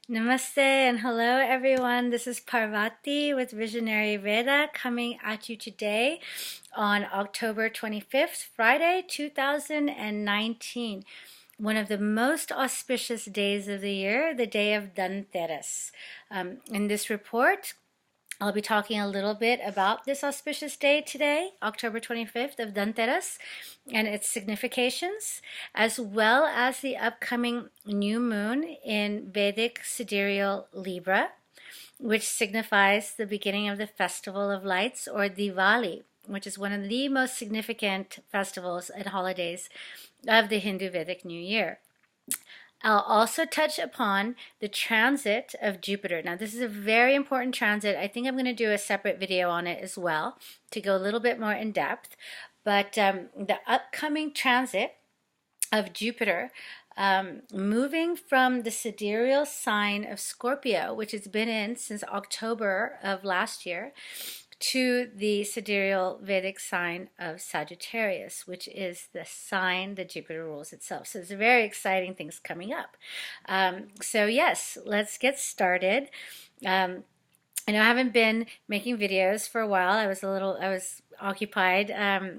Namaste and hello everyone. This is Parvati with Visionary Veda coming at you today on October 25th, Friday, 2019. One of the most auspicious days of the year, the day of Dhanteras. In this report, I'll be talking a little bit about this auspicious day today, October 25th of Dhanteras, and its significations, as well as the upcoming new moon in Vedic sidereal Libra, which signifies the beginning of the Festival of Lights, or Diwali, which is one of the most significant festivals and holidays of the Hindu Vedic New Year. I'll also touch upon the transit of Jupiter. Now, this is a very important transit. I think I'm going to do a separate video on it as well to go a little bit more in depth. But the upcoming transit of Jupiter, moving from the sidereal sign of Scorpio, which it's been in since October of last year, to the sidereal Vedic sign of Sagittarius, which is the sign that Jupiter rules itself. So there's very exciting things coming up. So yes, let's get started. I know I haven't been making videos for a while. I was occupied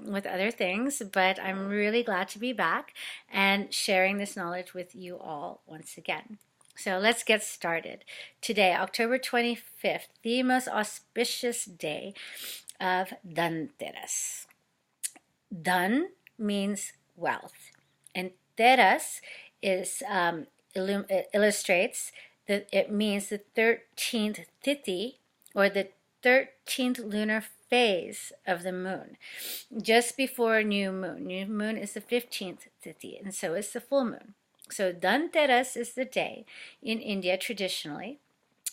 with other things, but I'm really glad to be back and sharing this knowledge with you all once again. So let's get started. Today, October 25th, the most auspicious day of Dhanteras. Dhan means wealth, and Teras is illustrates that it means the 13th Tithi, or the 13th lunar phase of the moon, just before new moon. New moon is the 15th Tithi, and so is the full moon. So Dhanteras is the day in India traditionally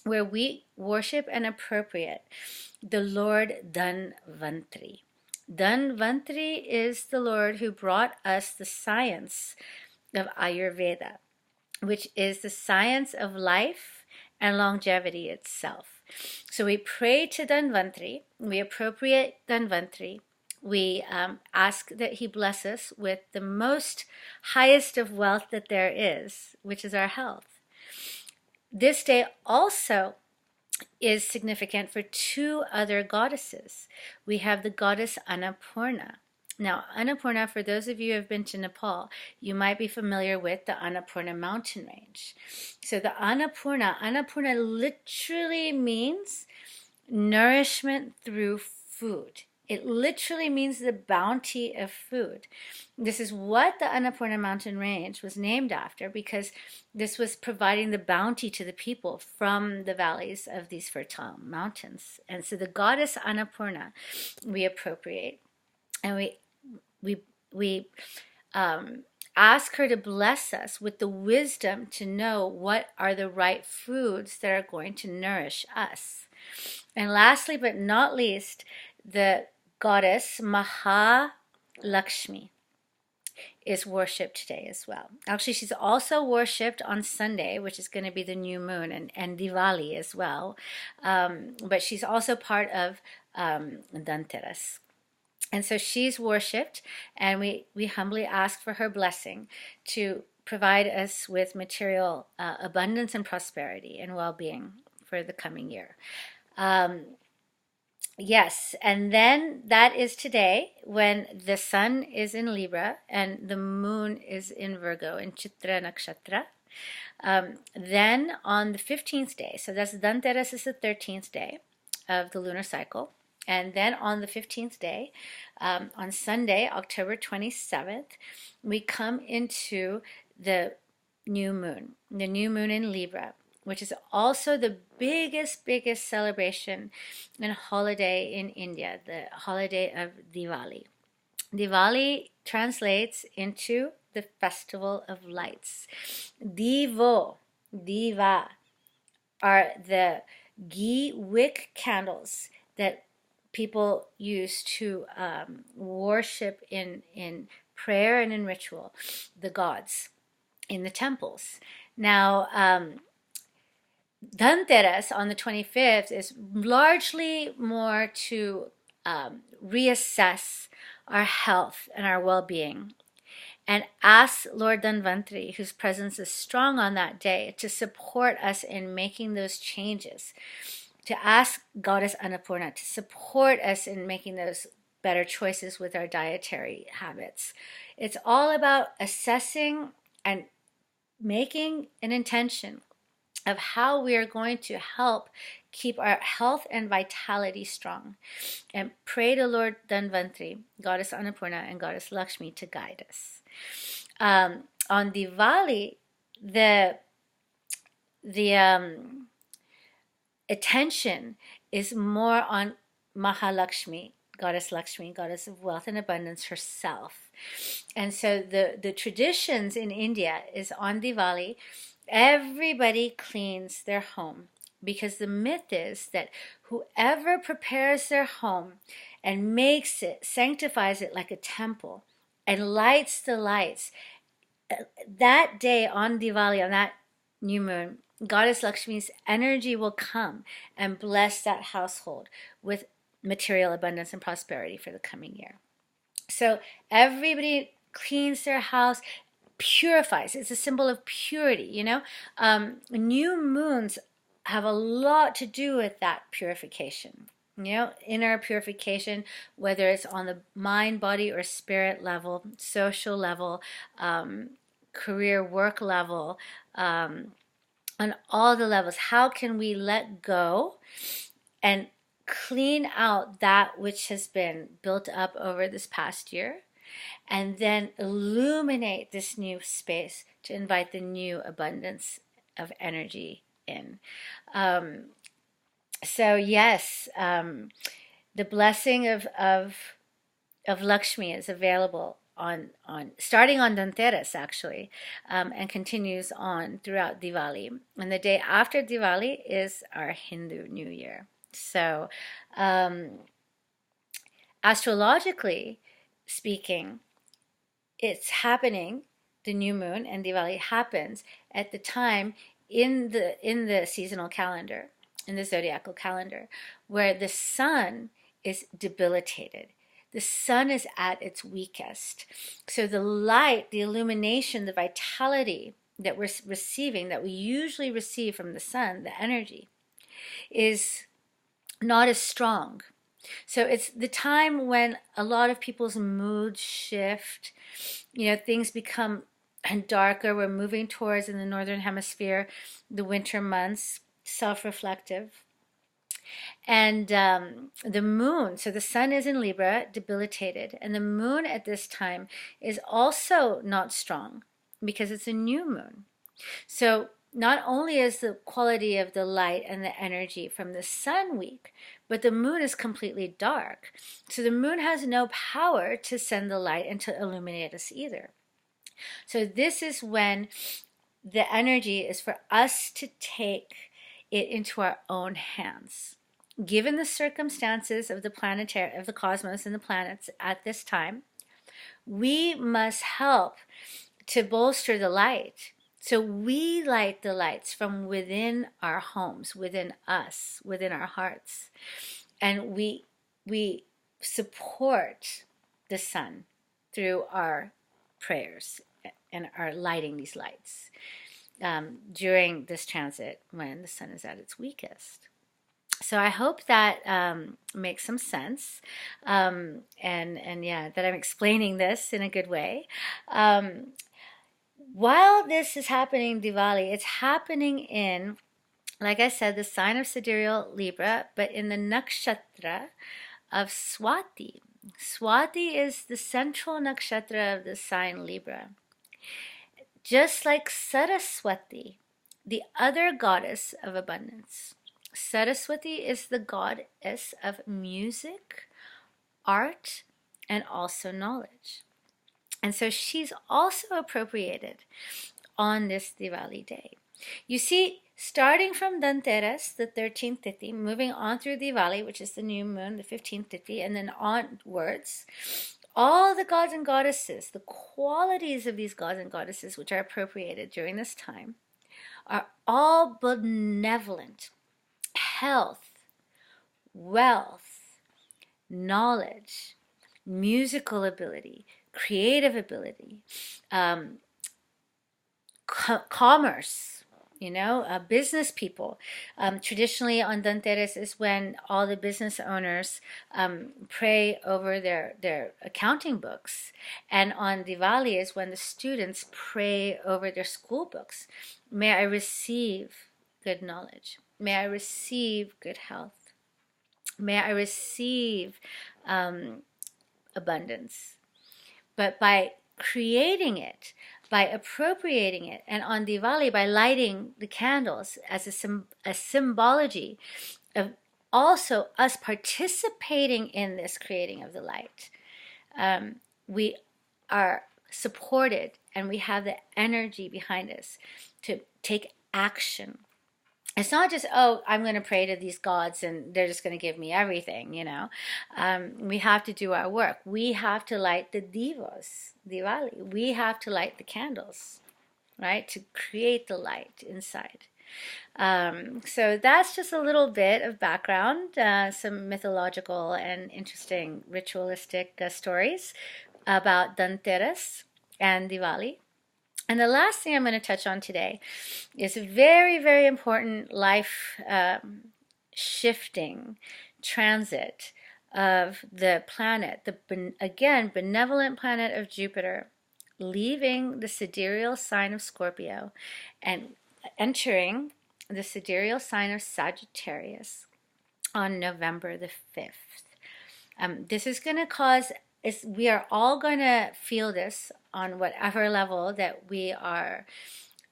where we worship and appropriate the Lord Dhanvantri. Dhanvantri is the Lord who brought us the science of Ayurveda, which is the science of life and longevity itself. So we pray to Dhanvantri, we appropriate Dhanvantri, we ask that he bless us with the most highest of wealth that there is, which is our health. This day also is significant for two other goddesses. We have the goddess Annapurna. Now, Annapurna, for those of you who have been to Nepal, you might be familiar with the Annapurna mountain range. So the Annapurna literally means nourishment through food. It literally means the bounty of food. This is what the Annapurna mountain range was named after, because this was providing the bounty to the people from the valleys of these fertile mountains. And so the goddess Annapurna we appropriate, and we ask her to bless us with the wisdom to know what are the right foods that are going to nourish us. And lastly but not least, the goddess Mahalakshmi is worshipped today as well. Actually, she's also worshipped on Sunday, which is going to be the new moon, and Diwali as well. But she's also part of Dhanteras. And so she's worshipped, and we humbly ask for her blessing to provide us with material abundance and prosperity and well-being for the coming year. Yes, and then that is today when the sun is in Libra and the moon is in Virgo in Mula Nakshatra. Then on the 15th day, so that's Dhanteras is the 13th day of the lunar cycle. And then on the 15th day, on Sunday, October 27th, we come into the new moon in Libra, which is also the biggest celebration and holiday in India, the holiday of Diwali. Diwali translates into the Festival of Lights. Diva are the ghee wick candles that people use to worship in prayer and in ritual the gods in the temples. Now, Dhanteras on the 25th is largely more to reassess our health and our well-being. and ask Lord Dhanvantari, whose presence is strong on that day, to support us in making those changes. To ask Goddess Annapurna to support us in making those better choices with our dietary habits. It's all about assessing and making an intention of how we are going to help keep our health and vitality strong. And pray to Lord Dhanvantari, Goddess Annapurna, and Goddess Lakshmi to guide us. On Diwali, the attention is more on Mahalakshmi, Goddess Lakshmi, Goddess of wealth and abundance herself. And so the traditions in India is on Diwali, everybody cleans their home, because the myth is that whoever prepares their home and makes it, sanctifies it like a temple, and lights the lights, that day on Diwali, on that new moon, Goddess Lakshmi's energy will come and bless that household with material abundance and prosperity for the coming year. So everybody cleans their house, purifies. It's a symbol of purity, you know. New moons have a lot to do with that purification, you know, inner purification, whether it's on the mind, body, or spirit level, social level, career, work level, on all the levels. How can we let go and clean out that which has been built up over this past year, and then illuminate this new space to invite the new abundance of energy in. So yes, the blessing of Lakshmi is available on starting on Dhanteras, actually, and continues on throughout Diwali. And the day after Diwali is our Hindu New Year. So astrologically speaking, it's happening, the new moon and Diwali happens at the time in the seasonal calendar, in the zodiacal calendar, where the sun is debilitated. The sun is at its weakest. So the light, the illumination, the vitality that we're receiving, that we usually receive from the sun, the energy, is not as strong. So it's the time when a lot of people's moods shift, you know, things become darker. We're moving towards, in the northern hemisphere, the winter months, self-reflective. And the moon, so the sun is in Libra, debilitated, and the moon at this time is also not strong because it's a new moon. So not only is the quality of the light and the energy from the sun weak, but the moon is completely dark. So the moon has no power to send the light and to illuminate us either. So this is when the energy is for us to take it into our own hands. Given the circumstances of the planetary, of the cosmos and the planets at this time, we must help to bolster the light. So we light the lights from within our homes, within us, within our hearts. And we support the sun through our prayers and our lighting these lights during this transit when the sun is at its weakest. So I hope that makes some sense, and yeah, that I'm explaining this in a good way. While this is happening, Diwali, it's happening in, like I said, the sign of sidereal Libra, but in the nakshatra of Swati. Swati is the central nakshatra of the sign Libra. Just like Saraswati, the other goddess of abundance. Saraswati is the goddess of music, art, and also knowledge. And so she's also appropriated on this Diwali day. You see, starting from Dhanteras, the 13th Tithi, moving on through Diwali, which is the new moon, the 15th Tithi, and then onwards, all the gods and goddesses, the qualities of these gods and goddesses which are appropriated during this time, are all benevolent. Health, wealth, knowledge, musical ability, creative ability, commerce, business people. Traditionally on Dhanteras is when all the business owners pray over their accounting books. And on Diwali is when the students pray over their school books. May I receive good knowledge. May I receive good health. May I receive abundance. But by creating it, by appropriating it, and on Diwali by lighting the candles as a symbology of also us participating in this creating of the light, we are supported and we have the energy behind us to take action. It's not just, oh, I'm going to pray to these gods and they're just going to give me everything, We have to do our work. We have to light the divas, Diwali. We have to light the candles, right? To create the light inside. So that's just a little bit of background, some mythological and interesting ritualistic stories about Dhanteras and Diwali. And the last thing I'm going to touch on today is a very, very important life shifting transit of the planet, again, benevolent planet of Jupiter, leaving the sidereal sign of Scorpio and entering the sidereal sign of Sagittarius on November the 5th. This is going to cause, we are all going to feel this on whatever level that we are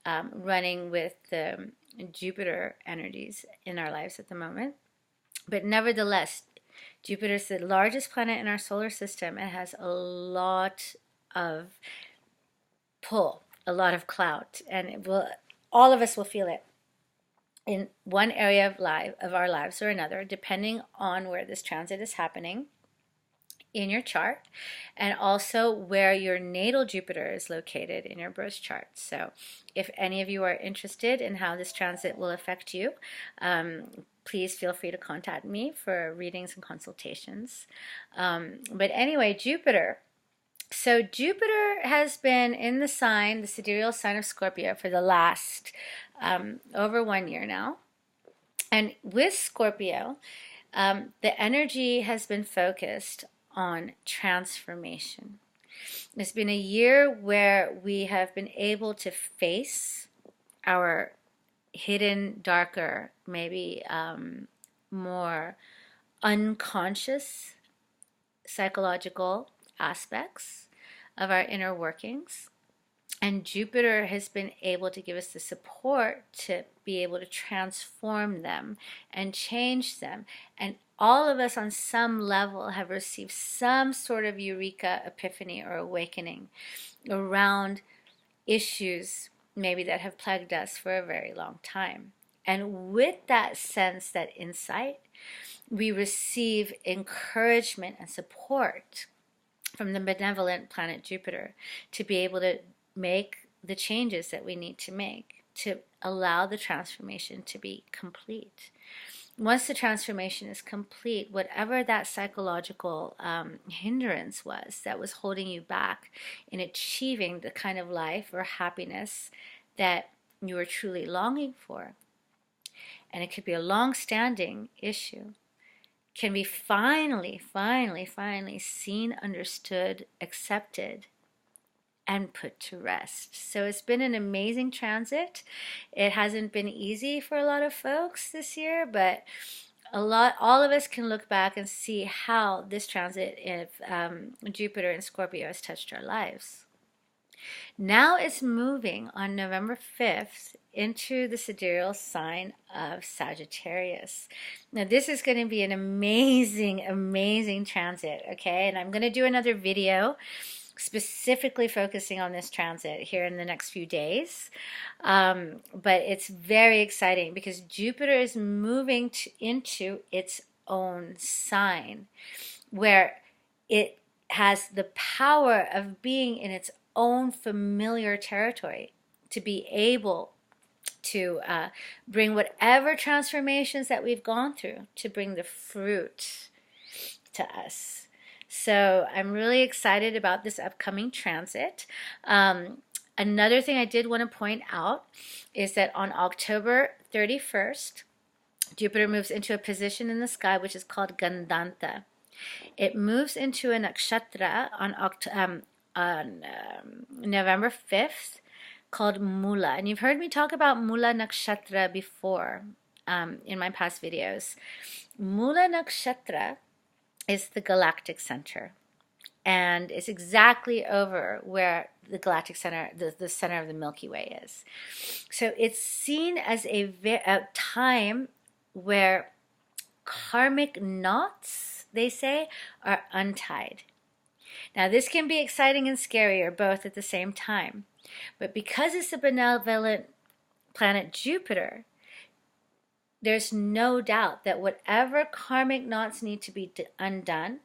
running with the Jupiter energies in our lives at the moment. But nevertheless, Jupiter is the largest planet in our solar system. It has a lot of pull, a lot of clout, and all of us will feel it in one area of our lives or another, depending on where this transit is happening in your chart, and also where your natal Jupiter is located in your birth chart. So if any of you are interested in how this transit will affect you, please feel free to contact me for readings and consultations. But anyway, Jupiter. So Jupiter has been in the sidereal sign of Scorpio for the last over 1 year now. And with Scorpio, the energy has been focused on transformation. It's been a year where we have been able to face our hidden, darker, maybe more unconscious psychological aspects of our inner workings. And Jupiter has been able to give us the support to be able to transform them and change them. And all of us on some level have received some sort of eureka, epiphany, or awakening around issues maybe that have plagued us for a very long time. And with that sense, that insight, we receive encouragement and support from the benevolent planet Jupiter to be able to make the changes that we need to make to allow the transformation to be complete. Once the transformation is complete, whatever that psychological hindrance was that was holding you back in achieving the kind of life or happiness that you were truly longing for, and it could be a long-standing issue, can be finally seen, understood, accepted, and put to rest. So it's been an amazing transit. It hasn't been easy for a lot of folks this year, but all of us can look back and see how this transit of Jupiter and Scorpio has touched our lives. Now it's moving on November 5th into the sidereal sign of Sagittarius. Now this is going to be an amazing transit, okay? And I'm going to do another video specifically focusing on this transit here in the next few days. But it's very exciting because Jupiter is moving into its own sign where it has the power of being in its own familiar territory to be able to bring whatever transformations that we've gone through, to bring the fruit to us. So I'm really excited about this upcoming transit. Another thing I did want to point out is that on October 31st, Jupiter moves into a position in the sky which is called Gandanta. It moves into a nakshatra on November 5th called Mula. And you've heard me talk about Mula Nakshatra before in my past videos. Mula Nakshatra is the galactic center. And it's exactly over where the galactic center, the center of the Milky Way is. So it's seen as a time where karmic knots, they say, are untied. Now, this can be exciting and scary, or both at the same time. But because it's the benevolent planet Jupiter, there's no doubt that whatever karmic knots need to be undone,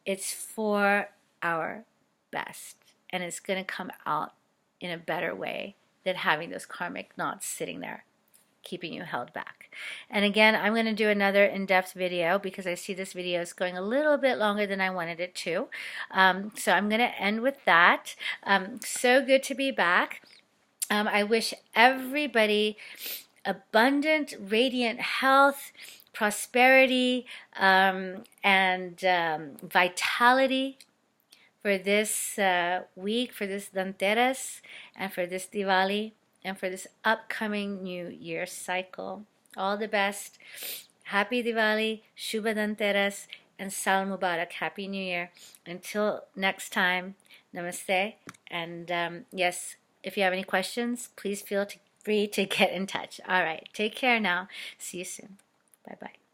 it's for our best. And it's going to come out in a better way than having those karmic knots sitting there, keeping you held back. And again, I'm going to do another in-depth video because I see this video is going a little bit longer than I wanted it to. So I'm going to end with that. So good to be back. I wish everybody abundant, radiant health, prosperity, and vitality for this week, for this Dhanteras, and for this Diwali, and for this upcoming New Year cycle. All the best. Happy Diwali, Shubha Dhanteras, and Sal Mubarak. Happy New Year. Until next time, namaste. And yes, if you have any questions, please feel free to get in touch. All right, take care now. See you soon. Bye-bye.